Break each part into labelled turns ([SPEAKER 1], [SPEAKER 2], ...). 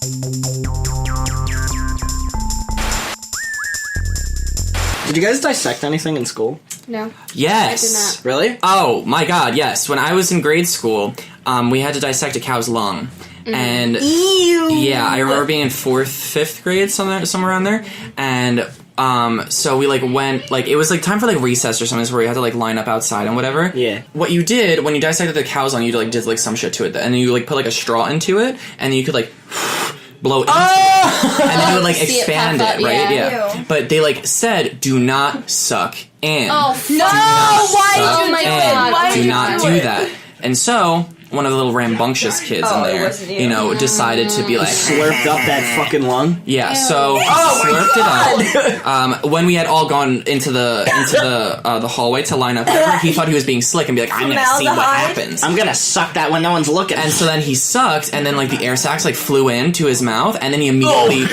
[SPEAKER 1] Did you guys dissect anything in school?
[SPEAKER 2] No.
[SPEAKER 3] Yes.
[SPEAKER 2] I did not.
[SPEAKER 1] Really?
[SPEAKER 3] Oh my god, yes. When I was in grade school, we had to dissect a cow's lung. And yeah, I remember being in 4th, 5th grade, somewhere around there. And so we went it was time for recess or something, so where you had to line up outside and whatever.
[SPEAKER 1] Yeah.
[SPEAKER 3] What you did when you dissected the cow's lung, you did some shit to it, and then you put a straw into it, and then you could blow into it, and then you would expand it, right? Yeah. But they said, do not suck in.
[SPEAKER 2] Oh
[SPEAKER 4] No! Why did you do it? Why
[SPEAKER 3] Do not do that. And so one of the little rambunctious kids in there, decided to be
[SPEAKER 1] slurped up that fucking lung.
[SPEAKER 3] Yeah, so slurped it up. When we had all gone into the hallway to line up, he thought he was being slick and be I'm gonna see what happens.
[SPEAKER 1] I'm gonna suck that when no one's looking.
[SPEAKER 3] And so then he sucked, and then the air sacs flew into his mouth, and then he immediately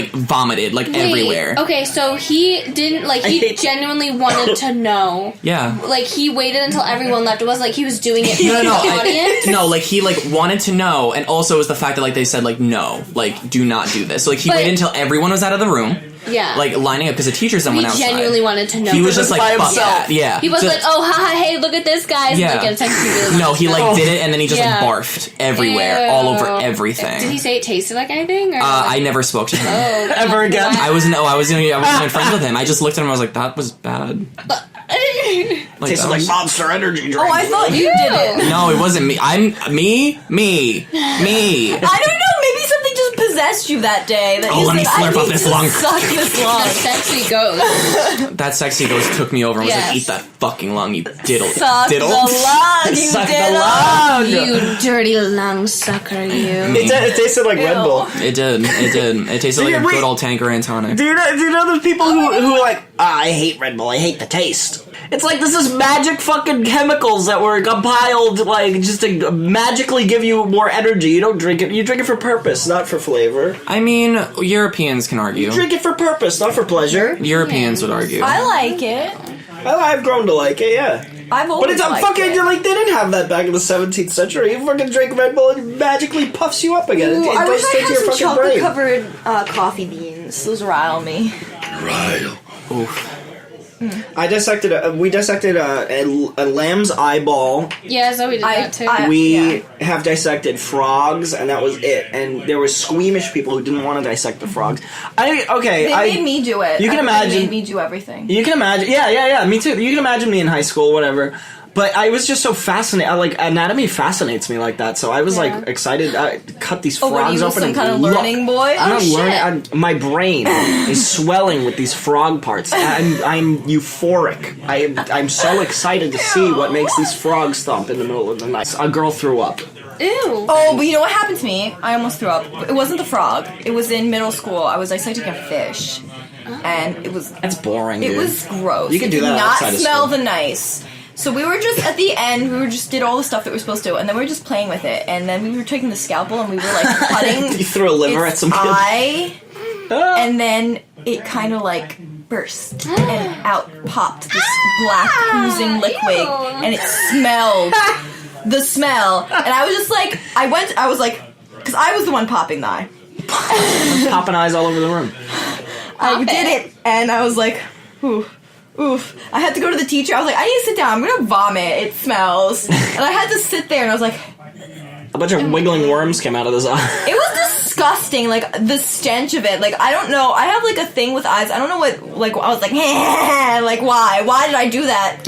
[SPEAKER 3] vomited everywhere.
[SPEAKER 2] Okay, so he didn't he genuinely wanted to know.
[SPEAKER 3] Yeah.
[SPEAKER 2] He waited until everyone left. It wasn't he was doing it for the audience.
[SPEAKER 3] No, he wanted to know, and also it was the fact that they said no, do not do this. So he waited until everyone was out of the room.
[SPEAKER 2] Yeah.
[SPEAKER 3] Lining up because the teachers then went outside.
[SPEAKER 2] He genuinely wanted to know.
[SPEAKER 3] He was just
[SPEAKER 1] by
[SPEAKER 3] fuck
[SPEAKER 1] himself.
[SPEAKER 3] that. Yeah.
[SPEAKER 2] He was oh, haha, hey, look at this, guys.
[SPEAKER 3] Yeah. No, he did it and then he just barfed everywhere, all over everything.
[SPEAKER 2] Did he say it tasted like anything? Or
[SPEAKER 3] I never spoke to him
[SPEAKER 1] ever again.
[SPEAKER 3] I wasn't even friends with him. I just looked at him and I was that was bad.
[SPEAKER 1] Tasted like Monster Energy drink.
[SPEAKER 4] Oh, I thought you did it.
[SPEAKER 3] No, it wasn't me. I'm me.
[SPEAKER 4] I don't know. Maybe something just possessed you that day. That
[SPEAKER 3] let me slurp up this lung.
[SPEAKER 4] Suck this lung.
[SPEAKER 2] That sexy ghost.
[SPEAKER 3] That sexy ghost took me over and was eat that fucking lung, you diddle.
[SPEAKER 4] Suck the lung, you
[SPEAKER 1] Suck the
[SPEAKER 4] diddle.
[SPEAKER 1] lung.
[SPEAKER 2] You dirty lung sucker, you.
[SPEAKER 1] It tasted like Red Bull.
[SPEAKER 3] It did. It tasted like a good old Tanqueray and tonic.
[SPEAKER 1] Do you know those people who are I hate Red Bull, I hate the taste. It's this is magic fucking chemicals that were compiled just to magically give you more energy. You don't drink it. You drink it for purpose, not for flavor.
[SPEAKER 3] I mean, Europeans can argue.
[SPEAKER 1] You drink it for purpose, not for pleasure.
[SPEAKER 3] Europeans would argue.
[SPEAKER 4] I like it.
[SPEAKER 1] I've grown to like it, yeah.
[SPEAKER 4] I've always
[SPEAKER 1] But it's fucking they didn't have that back in the 17th century. You fucking drink Red Bull and it magically puffs you up again.
[SPEAKER 4] Ooh,
[SPEAKER 1] it
[SPEAKER 4] I
[SPEAKER 1] goes
[SPEAKER 4] wish I
[SPEAKER 1] straight to
[SPEAKER 4] had
[SPEAKER 1] your
[SPEAKER 4] some
[SPEAKER 1] fucking brain.
[SPEAKER 4] chocolate-covered coffee beans. Those rile me.
[SPEAKER 3] Oof.
[SPEAKER 1] We dissected a lamb's eyeball.
[SPEAKER 2] Yeah, Zoe did that too.
[SPEAKER 1] We have dissected frogs, and that was it. And there were squeamish people who didn't want to dissect the frogs.
[SPEAKER 4] They made me do it.
[SPEAKER 1] You can imagine.
[SPEAKER 4] They made me do everything.
[SPEAKER 1] You can imagine. Yeah. Me too. You can imagine me in high school, whatever. But I was just so fascinated. Anatomy fascinates me like that. So I was excited. I cut these frogs open.
[SPEAKER 4] Some kind of learning boy?
[SPEAKER 1] I'm not learning. My brain is swelling with these frog parts. I'm euphoric. I'm so excited to see what makes these frogs thump in the middle of the night. A girl threw up.
[SPEAKER 2] Ew.
[SPEAKER 4] Oh, but you know what happened to me? I almost threw up. It wasn't the frog. It was in middle school. I was dissecting a fish. And it was...
[SPEAKER 1] That's boring, dude.
[SPEAKER 4] It was gross.
[SPEAKER 1] You can do that outside of
[SPEAKER 4] It did not smell
[SPEAKER 1] school.
[SPEAKER 4] the nice. So we were just, at the end, did all the stuff that we were supposed to, and then we were just playing with it, and then we were taking the scalpel, and we were, cutting
[SPEAKER 1] You threw a liver at some kid?
[SPEAKER 4] eye, and then it kind of, burst, and out popped this black oozing liquid, and it smelled the smell, and I was just because I was the one popping the eye.
[SPEAKER 1] Popping eyes all over the room.
[SPEAKER 4] I did it, and I was like, oof. I had to go to the teacher. I was like, I need to sit down. I'm going to vomit. It smells. And I had to sit there, and I was like...
[SPEAKER 1] A bunch of wiggling worms came out of this eye.
[SPEAKER 4] It was disgusting, the stench of it. I don't know. I have, a thing with eyes. I don't know what, I was why? Why did I do that?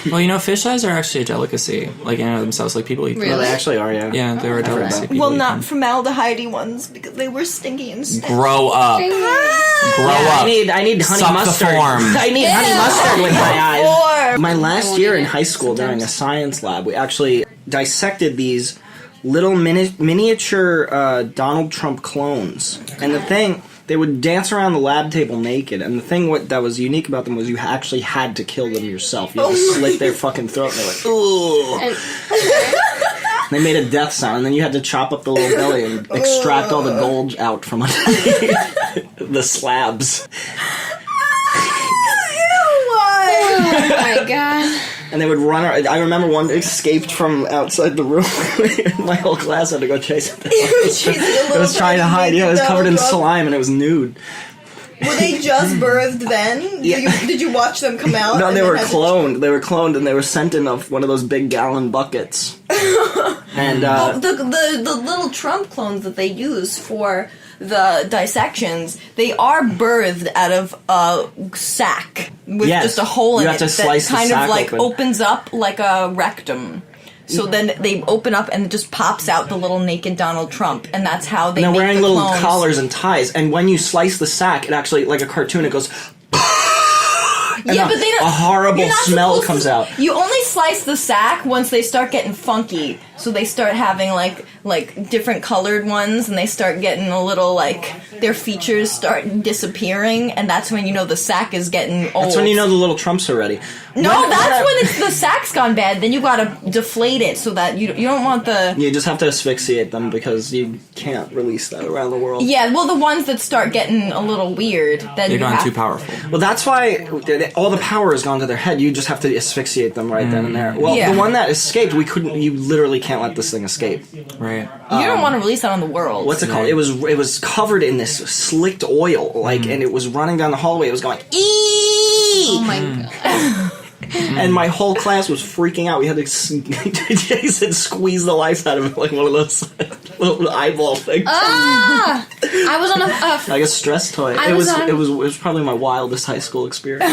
[SPEAKER 3] Well, fish eyes are actually a delicacy. In and of themselves. People eat them.
[SPEAKER 1] Really? Well, they actually are, yeah.
[SPEAKER 3] Yeah, they're a delicacy.
[SPEAKER 4] Well, not formaldehyde ones, because they were stinky and stench.
[SPEAKER 3] Grow up. Grow up.
[SPEAKER 1] I need honey
[SPEAKER 3] Suck
[SPEAKER 1] mustard.
[SPEAKER 3] the form.
[SPEAKER 1] I need honey mustard with my eyes.
[SPEAKER 4] Form.
[SPEAKER 1] My last year in high school during a science lab, we actually dissected these little miniature Donald Trump clones. And the thing, they would dance around the lab table naked, and the thing that was unique about them was you actually had to kill them yourself. You had to slit their fucking throat, and they're like, ooh. They made a death sound, and then you had to chop up the little belly and extract all the gold out from underneath the slabs.
[SPEAKER 2] Oh my god.
[SPEAKER 1] And they would run. I remember one escaped from outside the room. My whole class had to go chase it. It was trying to hide. Yeah, it was covered in slime and it was nude.
[SPEAKER 4] Were they just birthed then?
[SPEAKER 1] Yeah.
[SPEAKER 4] Did you watch them come out?
[SPEAKER 1] No, they were cloned. They were cloned and they were sent in one of those big gallon buckets. And
[SPEAKER 4] the little Trump clones that they use for the dissections, they are birthed out of a sack with just a hole in it that kind of like opens up like a rectum. So then they open up and it just pops out the little naked Donald Trump, and that's how they.
[SPEAKER 1] And they're
[SPEAKER 4] make
[SPEAKER 1] wearing
[SPEAKER 4] the
[SPEAKER 1] little
[SPEAKER 4] clones.
[SPEAKER 1] collars and ties, and when you slice the sack, it actually, like a cartoon, it goes. And
[SPEAKER 4] yeah, but they don't.
[SPEAKER 1] A horrible smell comes out.
[SPEAKER 4] You only slice the sack once they start getting funky. So they start having like different colored ones, and they start getting a little like their features start disappearing, and that's when you know the sack is getting old.
[SPEAKER 1] That's when you know the little Trumps are ready.
[SPEAKER 4] No, that's when the sack's gone bad. Then you gotta deflate it so that you don't want the.
[SPEAKER 1] You just have to asphyxiate them because you can't release that around the world.
[SPEAKER 4] Yeah, well, the ones that start getting a little weird, then
[SPEAKER 3] they've gone too powerful.
[SPEAKER 1] Well, that's why all the power has gone to their head. You just have to asphyxiate them right then and there. Well, the one that escaped, we couldn't. You literally can't let this thing escape.
[SPEAKER 3] Right.
[SPEAKER 4] You don't want to release that on the world.
[SPEAKER 1] What's it called? It was covered in this slicked oil, and it was running down the hallway. It was going eee.
[SPEAKER 2] Oh my god.
[SPEAKER 1] And my whole class was freaking out. We had to Jason squeeze the life out of it like one of those little eyeball things.
[SPEAKER 2] Ah! I was on
[SPEAKER 1] like a stress toy. It was probably my wildest high school experience.